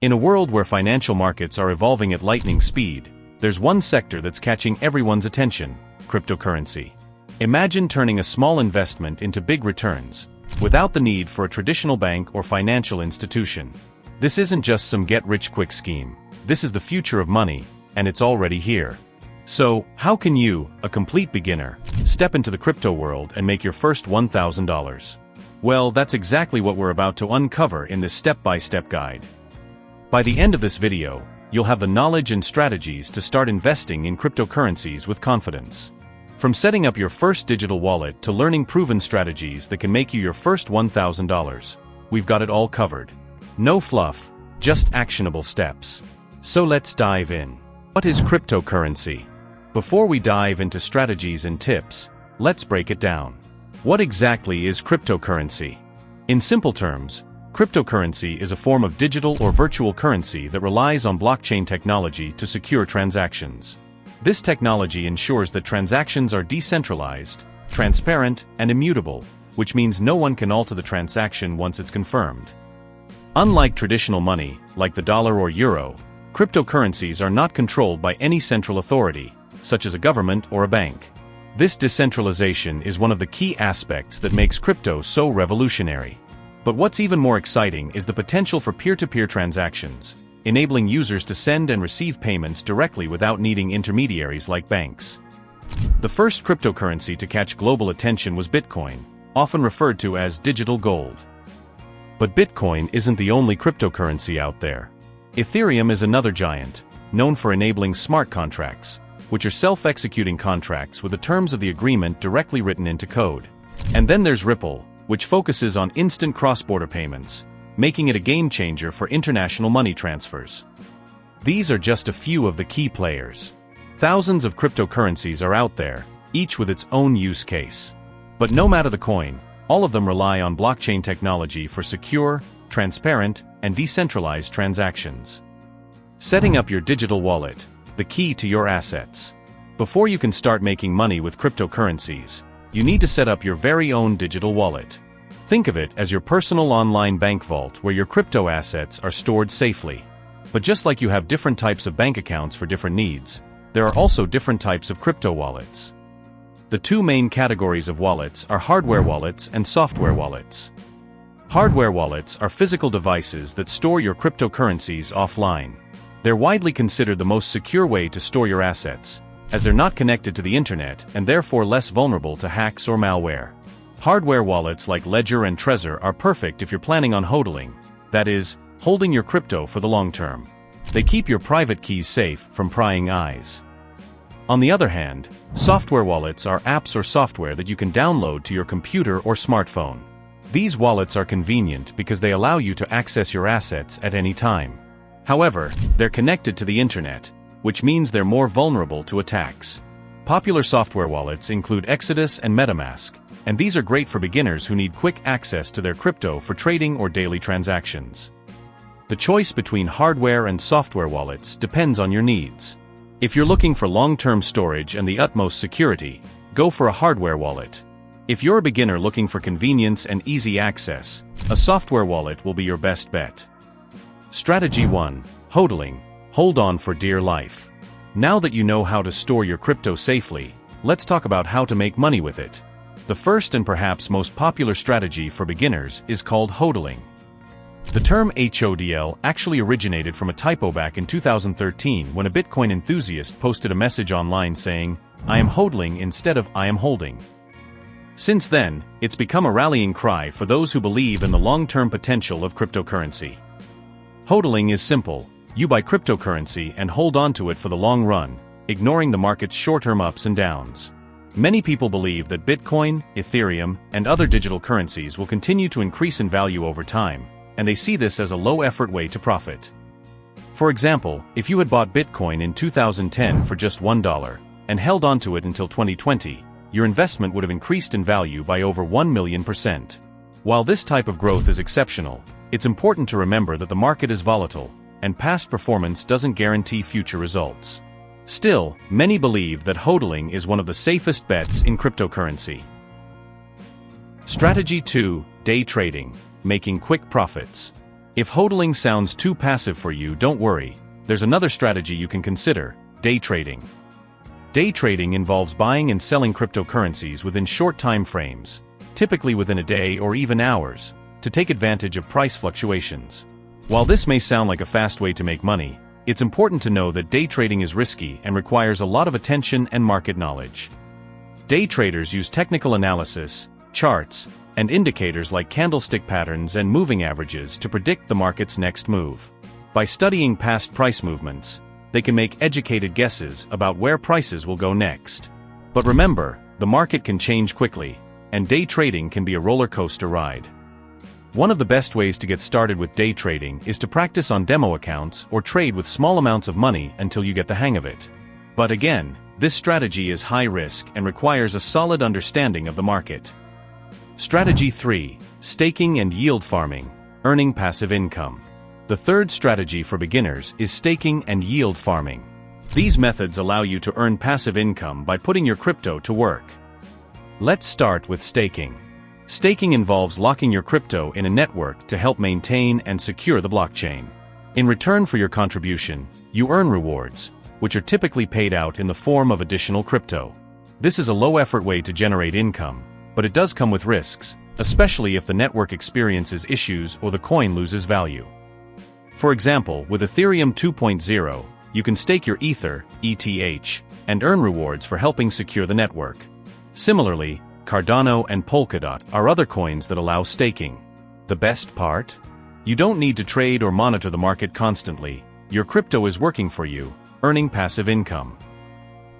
In a world where financial markets are evolving at lightning speed, there's one sector that's catching everyone's attention: cryptocurrency. Imagine turning a small investment into big returns, without the need for a traditional bank or financial institution. This isn't just some get-rich-quick scheme. This is the future of money, and it's already here. So, how can you, a complete beginner, step into the crypto world and make your first $1,000? Well, that's exactly what we're about to uncover in this step-by-step guide. By the end of this video, you'll have the knowledge and strategies to start investing in cryptocurrencies with confidence. From setting up your first digital wallet to learning proven strategies that can make you your first $1,000, we've got it all covered. No fluff, just actionable steps. So let's dive in. What is cryptocurrency? Before we dive into strategies and tips, let's break it down. What exactly is cryptocurrency? In simple terms, cryptocurrency is a form of digital or virtual currency that relies on blockchain technology to secure transactions. This technology ensures that transactions are decentralized, transparent, and immutable, which means no one can alter the transaction once it's confirmed. Unlike traditional money, like the dollar or euro, cryptocurrencies are not controlled by any central authority, such as a government or a bank. This decentralization is one of the key aspects that makes crypto so revolutionary. But what's even more exciting is the potential for peer-to-peer transactions, enabling users to send and receive payments directly without needing intermediaries like banks. The first cryptocurrency to catch global attention was Bitcoin, often referred to as digital gold. But Bitcoin isn't the only cryptocurrency out there. Ethereum is another giant, known for enabling smart contracts, which are self-executing contracts with the terms of the agreement directly written into code. And then there's Ripple, which focuses on instant cross-border payments, making it a game-changer for international money transfers. These are just a few of the key players. Thousands of cryptocurrencies are out there, each with its own use case. But no matter the coin, all of them rely on blockchain technology for secure, transparent, and decentralized transactions. Setting up your digital wallet, the key to your assets. Before you can start making money with cryptocurrencies, you need to set up your very own digital wallet. Think of it as your personal online bank vault where your crypto assets are stored safely. But just like you have different types of bank accounts for different needs, there are also different types of crypto wallets. The two main categories of wallets are hardware wallets and software wallets. Hardware wallets are physical devices that store your cryptocurrencies offline. They're widely considered the most secure way to store your assets, as they're not connected to the internet and therefore less vulnerable to hacks or malware. Hardware wallets like Ledger and Trezor are perfect if you're planning on HODLing, that is, holding your crypto for the long term. They keep your private keys safe from prying eyes. On the other hand, software wallets are apps or software that you can download to your computer or smartphone. These wallets are convenient because they allow you to access your assets at any time. However, they're connected to the internet, which means they're more vulnerable to attacks. Popular software wallets include Exodus and MetaMask, and these are great for beginners who need quick access to their crypto for trading or daily transactions. The choice between hardware and software wallets depends on your needs. If you're looking for long-term storage and the utmost security, go for a hardware wallet. If you're a beginner looking for convenience and easy access, a software wallet will be your best bet. Strategy 1. HODLing. Hold on for dear life. Now that you know how to store your crypto safely, let's talk about how to make money with it. The first and perhaps most popular strategy for beginners is called HODLing. The term HODL actually originated from a typo back in 2013 when a Bitcoin enthusiast posted a message online saying, "I am HODLing" instead of "I am holding." Since then, it's become a rallying cry for those who believe in the long-term potential of cryptocurrency. HODLing is simple. You buy cryptocurrency and hold on to it for the long run, ignoring the market's short-term ups and downs. Many people believe that Bitcoin, Ethereum, and other digital currencies will continue to increase in value over time, and they see this as a low-effort way to profit. For example, if you had bought Bitcoin in 2010 for just $1 and held on to it until 2020, your investment would have increased in value by over 1,000,000%. While this type of growth is exceptional, it's important to remember that the market is volatile, and past performance doesn't guarantee future results. Still, many believe that HODLing is one of the safest bets in cryptocurrency. Strategy 2. Day trading. Making quick profits. If HODLing sounds too passive for you, don't worry. There's another strategy you can consider: day trading. Day trading involves buying and selling cryptocurrencies within short time frames, typically within a day or even hours, to take advantage of price fluctuations. While this may sound like a fast way to make money, it's important to know that day trading is risky and requires a lot of attention and market knowledge. Day traders use technical analysis, charts, and indicators like candlestick patterns and moving averages to predict the market's next move. By studying past price movements, they can make educated guesses about where prices will go next. But remember, the market can change quickly, and day trading can be a roller coaster ride. One of the best ways to get started with day trading is to practice on demo accounts or trade with small amounts of money until you get the hang of it. But again, this strategy is high risk and requires a solid understanding of the market. Strategy 3. Staking and yield farming, earning passive income. The third strategy for beginners is staking and yield farming. These methods allow you to earn passive income by putting your crypto to work. Let's start with staking. Staking involves locking your crypto in a network to help maintain and secure the blockchain. In return for your contribution, you earn rewards, which are typically paid out in the form of additional crypto. This is a low-effort way to generate income, but it does come with risks, especially if the network experiences issues or the coin loses value. For example, with Ethereum 2.0, you can stake your Ether, ETH, and earn rewards for helping secure the network. Similarly, Cardano and Polkadot are other coins that allow staking. The best part? You don't need to trade or monitor the market constantly. Your crypto is working for you, earning passive income.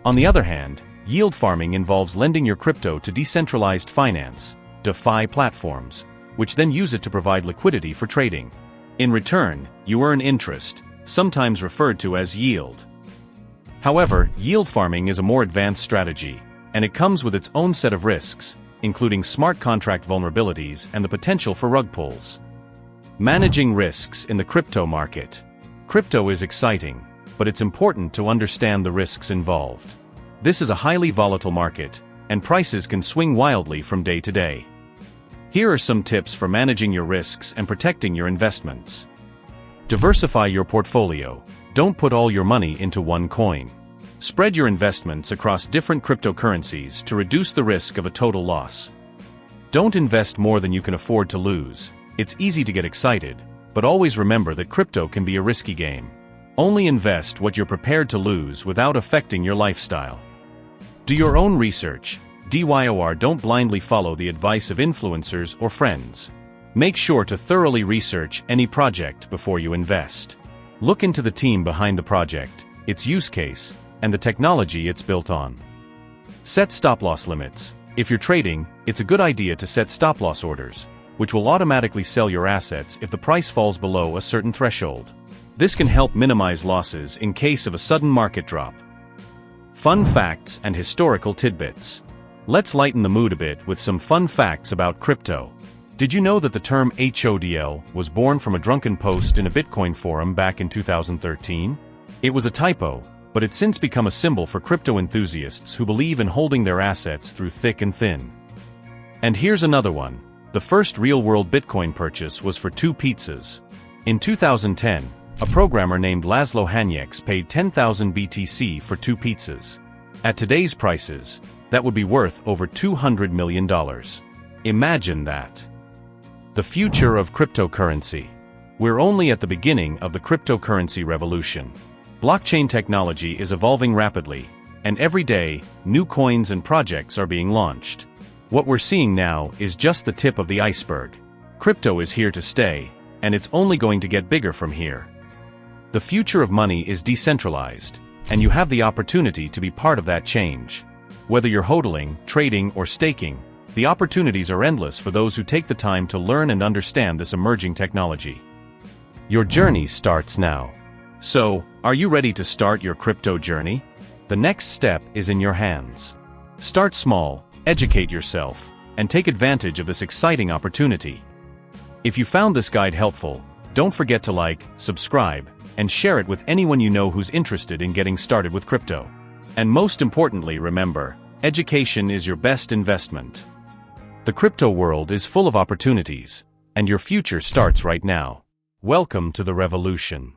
On the other hand, yield farming involves lending your crypto to decentralized finance, DeFi platforms, which then use it to provide liquidity for trading. In return, you earn interest, sometimes referred to as yield. However, yield farming is a more advanced strategy, and it comes with its own set of risks, including smart contract vulnerabilities and the potential for rug pulls. Managing risks in the crypto market. Crypto is exciting, but it's important to understand the risks involved. This is a highly volatile market, and prices can swing wildly from day to day. Here are some tips for managing your risks and protecting your investments. Diversify your portfolio. Don't put all your money into one coin. Spread your investments across different cryptocurrencies to reduce the risk of a total loss. Don't invest more than you can afford to lose. It's easy to get excited, but always remember that crypto can be a risky game. Only invest what you're prepared to lose without affecting your lifestyle. Do your own research. DYOR, don't blindly follow the advice of influencers or friends. Make sure to thoroughly research any project before you invest. Look into the team behind the project, its use case, and the technology it's built on. Set stop-loss limits. If you're trading, it's a good idea to set stop-loss orders, which will automatically sell your assets if the price falls below a certain threshold. This can help minimize losses in case of a sudden market drop. Fun facts and historical tidbits. Let's lighten the mood a bit with some fun facts about crypto. Did you know that the term HODL was born from a drunken post in a Bitcoin forum back in 2013? It was a typo, but it's since become a symbol for crypto enthusiasts who believe in holding their assets through thick and thin. And here's another one. The first real-world Bitcoin purchase was for 2 pizzas. In 2010, a programmer named Laszlo Hanyecz paid 10,000 BTC for 2 pizzas. At today's prices, that would be worth over $200 million. Imagine that. The future of cryptocurrency. We're only at the beginning of the cryptocurrency revolution. Blockchain technology is evolving rapidly, and every day, new coins and projects are being launched. What we're seeing now is just the tip of the iceberg. Crypto is here to stay, and it's only going to get bigger from here. The future of money is decentralized, and you have the opportunity to be part of that change. Whether you're hodling, trading, or staking, the opportunities are endless for those who take the time to learn and understand this emerging technology. Your journey starts now. So, are you ready to start your crypto journey? The next step is in your hands. Start small, educate yourself, and take advantage of this exciting opportunity. If you found this guide helpful, don't forget to like, subscribe, and share it with anyone you know who's interested in getting started with crypto. And most importantly, remember, education is your best investment. The crypto world is full of opportunities, and your future starts right now. Welcome to the revolution.